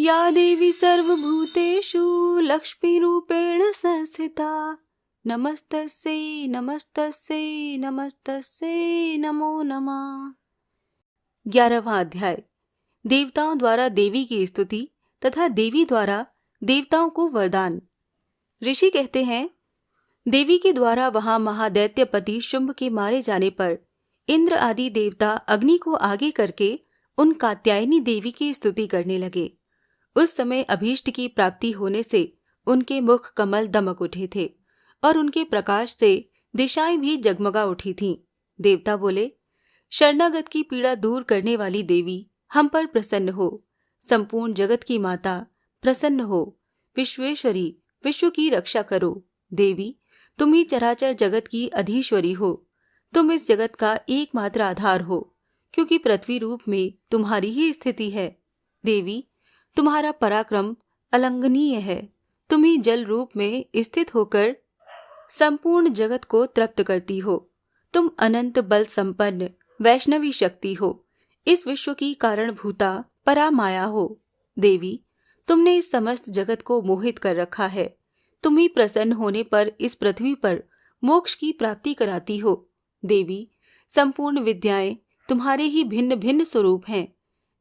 या देवी सर्वभूतेषु लक्ष्मीरूपेण संस्थिता नमस्तस्यै नमस्तस्यै नमस्तस्यै नमो नमः। 11वां अध्याय देवताओं द्वारा देवी की स्तुति तथा देवी द्वारा देवताओं को वरदान। ऋषि कहते हैं, देवी के द्वारा वहां महादैत्यपति शुंभ के मारे जाने पर इंद्र आदि देवता अग्नि को आगे करके उन कात्यायनी देवी की स्तुति करने लगे। उस समय अभीष्ट की प्राप्ति होने से उनके मुख कमल दमक उठे थे और उनके प्रकाश से दिशाएं भी जगमगा उठी थीं। देवता बोले, शरणागत की पीड़ा दूर करने वाली देवी हम पर प्रसन्न हो। संपूर्ण जगत की माता प्रसन्न हो। विश्वेश्वरी विश्व की रक्षा करो। देवी तुम ही चराचर जगत की अधीश्वरी हो। तुम इस जगत का एकमात्र आधार हो, क्योंकि पृथ्वी रूप में तुम्हारी ही स्थिति है। देवी तुम्हारा पराक्रम अलंघनीय है। तुम ही जल रूप में स्थित होकर संपूर्ण जगत को तृप्त करती हो। तुम अनंत बल संपन्न वैष्णवी शक्ति हो। इस विश्व की कारणभूता परामाया हो। देवी तुमने इस समस्त जगत को मोहित कर रखा है। तुम ही प्रसन्न होने पर इस पृथ्वी पर मोक्ष की प्राप्ति कराती हो। देवी संपूर्ण विद्याएं तुम्हारे ही भिन्न भिन्न स्वरूप हैं।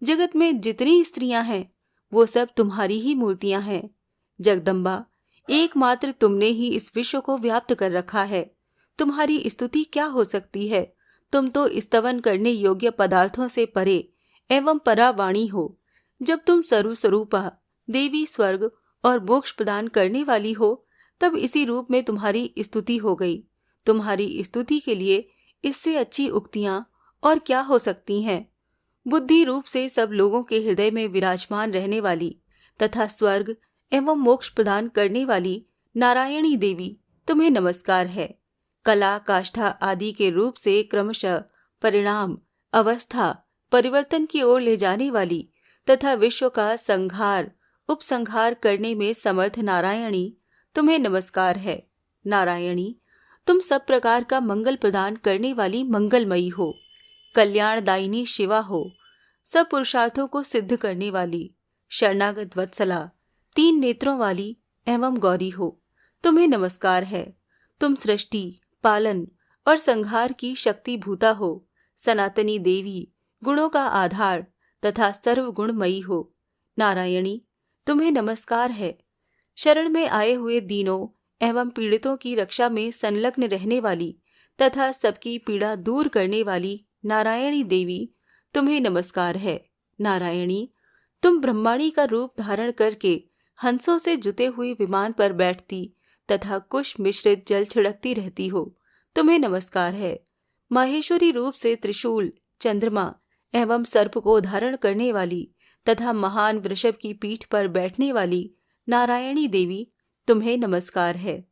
जगत में जितनी स्त्रियां हैं वो सब तुम्हारी ही मूर्तियां हैं। जगदम्बा एकमात्र तुमने ही इस विश्व को व्याप्त कर रखा है। तुम्हारी स्तुति क्या हो सकती है। तुम तो स्तवन करने योग्य पदार्थों से परे एवं परावाणी हो। जब तुम सर्वस्वरूपा देवी स्वर्ग और मोक्ष प्रदान करने वाली हो, तब इसी रूप में तुम्हारी स्तुति हो गई। तुम्हारी स्तुति के लिए इससे अच्छी उक्तियां और क्या हो सकती हैं। बुद्धि रूप से सब लोगों के हृदय में विराजमान रहने वाली तथा स्वर्ग एवं मोक्ष प्रदान करने वाली नारायणी देवी तुम्हें नमस्कार है। कला काष्ठा आदि के रूप से क्रमशः परिणाम अवस्था परिवर्तन की ओर ले जाने वाली तथा विश्व का संहार उपसंहार करने में समर्थ नारायणी तुम्हें नमस्कार है। नारायणी तुम सब प्रकार का मंगल प्रदान करने वाली मंगलमयी हो। कल्याणदायिनी शिवा हो। सब पुरुषार्थों को सिद्ध करने वाली शरणागत वत्सला 3 नेत्रों वाली एवं गौरी हो। तुम्हें नमस्कार है। तुम सृष्टि पालन और संहार की शक्ति भूता हो। सनातनी देवी गुणों का आधार तथा सर्वगुणमयी हो। नारायणी तुम्हें नमस्कार है। शरण में आए हुए दीनों एवं पीड़ितों की रक्षा में संलग्न रहने वाली तथा सबकी पीड़ा दूर करने वाली नारायणी देवी तुम्हें नमस्कार है। नारायणी तुम ब्रह्माणी का रूप धारण करके हंसों से जुते हुए विमान पर बैठती तथा कुश मिश्रित जल छिड़कती रहती हो। तुम्हें नमस्कार है। माहेश्वरी रूप से त्रिशूल चंद्रमा एवं सर्प को धारण करने वाली तथा महान वृषभ की पीठ पर बैठने वाली नारायणी देवी तुम्हें नमस्कार है।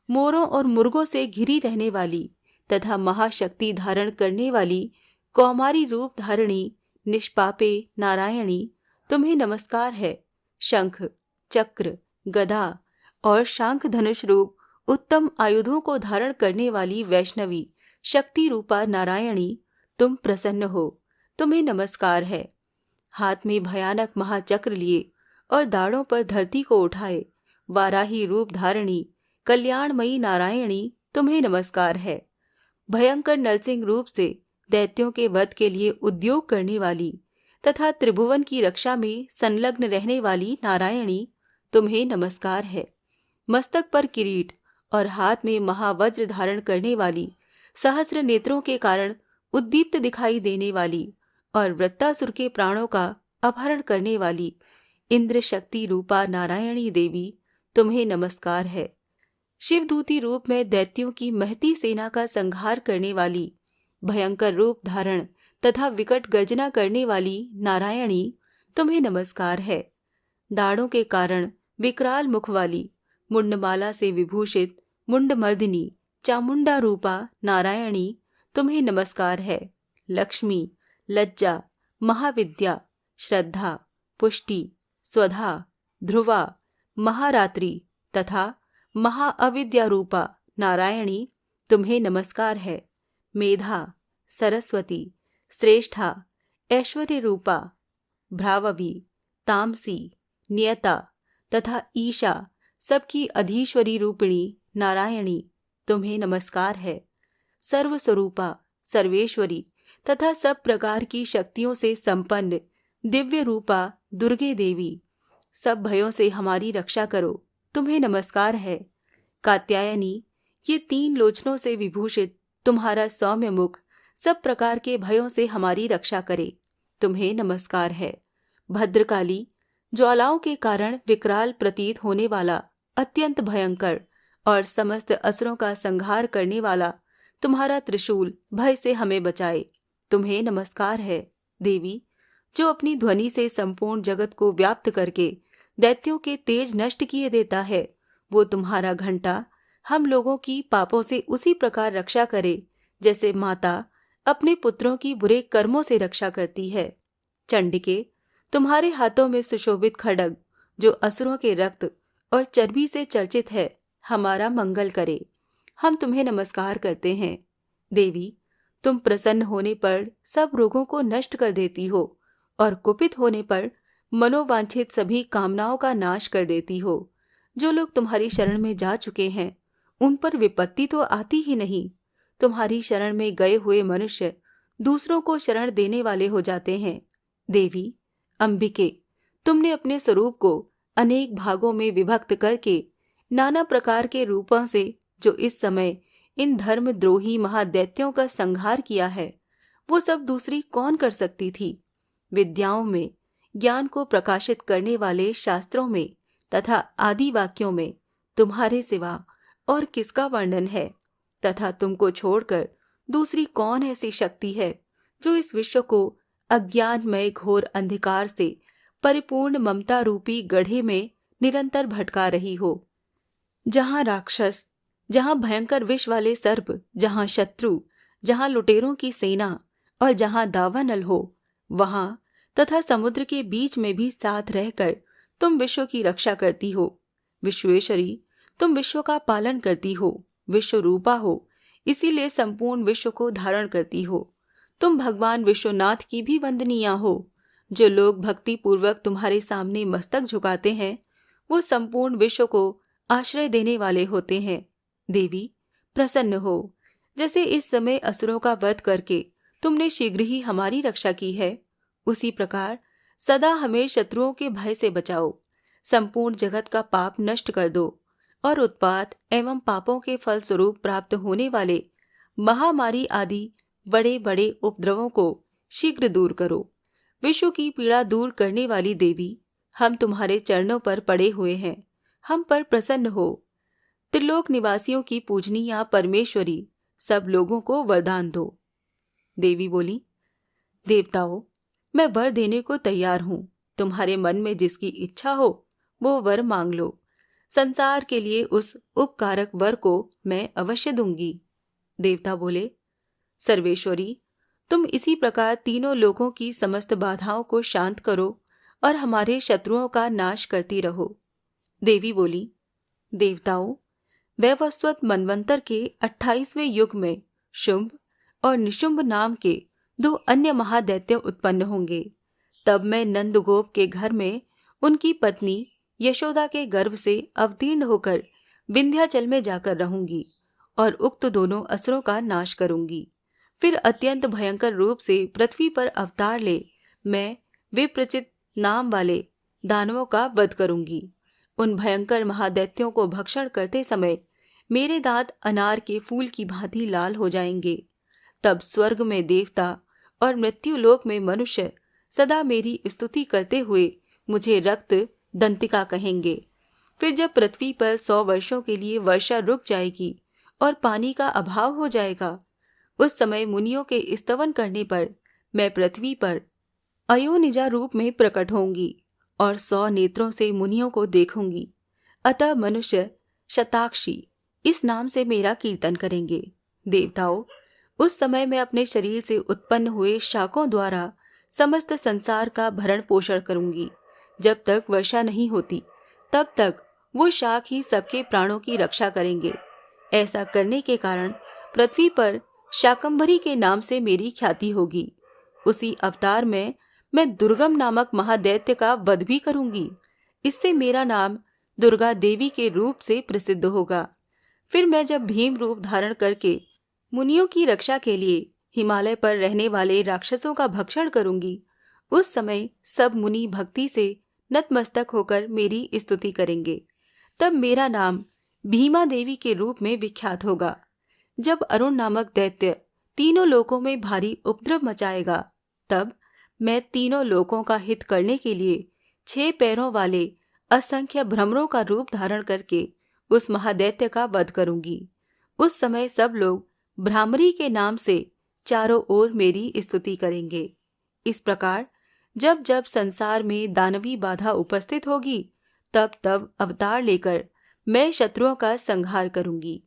मोरों और मुर्गों से घिरी रहने वाली तथा महाशक्ति धारण करने वाली कौमारी रूप धारणी निष्पापे नारायणी तुम्हें नमस्कार है। शंख चक्र गदा और शांख धनुष रूप उत्तम आयुधों को धारण करने वाली वैष्णवी शक्ति रूपा नारायणी तुम प्रसन्न हो। तुम्हें नमस्कार है। हाथ में भयानक महाचक्र लिए और दाढ़ों पर धरती को उठाए वाराही रूप धारणी कल्याणमयी नारायणी तुम्हें नमस्कार है। भयंकर नरसिंह रूप से दैत्यों के वध के लिए उद्योग करने वाली तथा त्रिभुवन की रक्षा में संलग्न रहने वाली नारायणी तुम्हें नमस्कार है। मस्तक पर किरीट और हाथ में महावज्र धारण करने वाली सहस्र नेत्रों के कारण उद्दीप्त दिखाई देने वाली और वृत्तासुर के प्राणों का अपहरण करने वाली इंद्र शक्ति रूपा नारायणी देवी तुम्हें नमस्कार है। शिवदूती रूप में दैत्यों की महती सेना का संहार करने वाली भयंकर रूप धारण तथा विकट गर्जना करने वाली नारायणी तुम्हें नमस्कार है। दाढ़ों के कारण विकराल मुख वाली मुंडमाला से विभूषित मुंडमर्दिनी चामुंडा रूपा नारायणी तुम्हें नमस्कार है। लक्ष्मी लज्जा महाविद्या श्रद्धा पुष्टि स्वधा ध्रुवा महारात्रि तथा महाअविद्या रूपा नारायणी तुम्हें नमस्कार है। मेधा सरस्वती श्रेष्ठा ऐश्वर्य रूपा भ्राववी तामसी नियता तथा ईशा सबकी अधीश्वरी रूपिणी नारायणी तुम्हें नमस्कार है। सर्वस्वरूपा सर्वेश्वरी तथा सब प्रकार की शक्तियों से संपन्न दिव्य रूपा दुर्गे देवी, सब भयों से हमारी रक्षा करो, तुम्हें नमस्कार है। कात्यायनी, ये 3 लोचनों से विभूषित तुम्हारा सौम्य मुख सब प्रकार के भयों से हमारी रक्षा करे, तुम्हें नमस्कार है। भद्रकाली, ज्वालाओं के कारण विकराल प्रतीत होने वाला अत्यंत भयंकर और समस्त असुरों का संहार करने वाला तुम्हारा त्रिशूल भय से हमें बचाए, तुम्हें नमस्कार है। देवी, जो अपनी ध्वनि से संपूर्ण जगत को व्याप्त करके दैत्यों के तेज नष्ट किए देता है, वो तुम्हारा घंटा हम लोगों की पापों से उसी प्रकार रक्षा करे जैसे माता अपने पुत्रों की बुरे कर्मों से रक्षा करती है। चंडिके, तुम्हारे हाथों में सुशोभित खड्ग जो असुरों के रक्त और चर्बी से चर्चित है, हमारा मंगल करे, हम तुम्हें नमस्कार करते हैं। देवी, तुम प्रसन्न होने पर सब रोगों को नष्ट कर देती हो और कुपित होने पर मनोवांछित सभी कामनाओं का नाश कर देती हो। जो लोग तुम्हारी शरण में जा चुके हैं उन पर विपत्ति तो आती ही नहीं। तुम्हारी शरण में गए हुए मनुष्य दूसरों को शरण देने वाले हो जाते हैं। देवी अंबिके, तुमने अपने स्वरूप को अनेक भागों में विभक्त करके नाना प्रकार के रूपों से जो इस समय इन धर्मद्रोही महादैत्यों का संहार किया है, वो सब दूसरी कौन कर सकती थी। विद्याओं में, ज्ञान को प्रकाशित करने वाले शास्त्रों में तथा आदि वाक्यों में तुम्हारे सिवा और किसका वर्णन है, तथा तुमको छोड़कर दूसरी कौन ऐसी शक्ति है जो इस विश्व को अज्ञानमय घोर अंधकार से परिपूर्ण ममता रूपी गड्ढे में निरंतर भटका रही हो। जहां राक्षस, जहां भयंकर विष वाले सर्प, जहां शत्रु, जहां लुटेरों की सेना और जहां दावानल हो, वहां तथा समुद्र के बीच में भी साथ रहकर तुम विश्व की रक्षा करती हो। विश्वेश्वरी, तुम विश्व का पालन करती हो, विश्व रूपा हो, इसीलिए संपूर्ण विश्व को धारण करती हो। तुम भगवान विश्वनाथ की भी वंदनीया हो। जो लोग भक्ति पूर्वक तुम्हारे सामने मस्तक झुकाते हैं, वो संपूर्ण विश्व को आश्रय देने वाले होते हैं। देवी प्रसन्न हो, जैसे इस समय असुरों का वध करके तुमने शीघ्र ही हमारी रक्षा की है, उसी प्रकार सदा हमें शत्रुओं के भय से बचाओ। संपूर्ण जगत का पाप नष्ट कर दो और उत्पात एवं पापों के फल स्वरूप प्राप्त होने वाले महामारी आदि बड़े बड़े उपद्रवों को शीघ्र दूर करो। विश्व की पीड़ा दूर करने वाली देवी, हम तुम्हारे चरणों पर पड़े हुए हैं, हम पर प्रसन्न हो। त्रिलोक निवासियों की पूजनीय परमेश्वरी, सब लोगों को वरदान दो। देवी बोली, देवताओं, मैं वर देने को तैयार हूं। तुम्हारे मन में जिसकी इच्छा हो वो वर मांग लो। संसार के लिए उस उपकारक वर को मैं अवश्य दूंगी। देवता बोले, सर्वेश्वरी, तुम इसी प्रकार तीनों लोगों की समस्त बाधाओं को शांत करो और हमारे शत्रुओं का नाश करती रहो। देवी बोली, देवताओं, वैवस्वत मनवंतर के 28वें युग में शुंभ और निशुंभ नाम के 2 अन्य महादैत्य उत्पन्न होंगे। तब मैं नंदगोप के घर में उनकी पत्नी यशोदा के गर्भ से अवतीर्ण होकर विंध्याचल में जाकर रहूंगी और उक्त दोनों असुरों का नाश करूंगी। फिर अत्यंत भयंकर रूप से पृथ्वी पर अवतार ले मैं विप्रचित नाम वाले दानवों का वध करूंगी। उन भयंकर महादैत्यों को भक्षण करते समय मेरे दांत अनार के फूल की भांति लाल हो जाएंगे। तब स्वर्ग में देवता और मृत्युलोक में मनुष्य सदा मेरी स्तुति करते हुए मुझे रक्त दंतिका कहेंगे। फिर जब पृथ्वी पर 100 वर्षों के लिए वर्षा रुक जाएगी और पानी का अभाव हो जाएगा, उस समय मुनियों के स्तवन करने पर मैं पृथ्वी पर अयोनिजा रूप में प्रकट होंगी और 100 नेत्रों से मुनियों को देखूंगी। अतः मनुष्य शताक्षी इस नाम से मेरा कीर्तन करेंगे। देवताओं, उस समय मैं अपने शरीर से उत्पन्न हुए शाकों द्वारा समस्त संसार का भरण पोषण करूंगी। जब तक वर्षा नहीं होती तब तक वो शाक ही सबके प्राणों की रक्षा करेंगे। ऐसा करने के कारण पृथ्वी पर शाकंभरी के नाम से मेरी ख्याति होगी। उसी अवतार में मैं दुर्गम नामक महादैत्य का वध भी करूंगी। इससे मेरा नाम दुर्गा देवी के रूप से प्रसिद्ध होगा। फिर मैं जब भीम रूप धारण करके मुनियों की रक्षा के लिए हिमालय पर रहने वाले राक्षसों का भक्षण करूंगी, उस समय सब मुनि भक्ति से नतमस्तक होकर मेरी स्तुति करेंगे। तब मेरा नाम भीमा देवी के रूप में विख्यात होगा। जब अरुण नामक दैत्य तीनों लोकों में भारी उपद्रव मचाएगा, तब मैं तीनों लोकों का हित करने के लिए 6 पैरों वाले असंख्य भ्रमरों का रूप धारण करके उस महादैत्य का वध करूंगी। उस समय सब लोग भ्रामरी के नाम से चारों ओर मेरी स्तुति करेंगे। इस प्रकार जब जब संसार में दानवी बाधा उपस्थित होगी, तब तब अवतार लेकर मैं शत्रुओं का संहार करूंगी।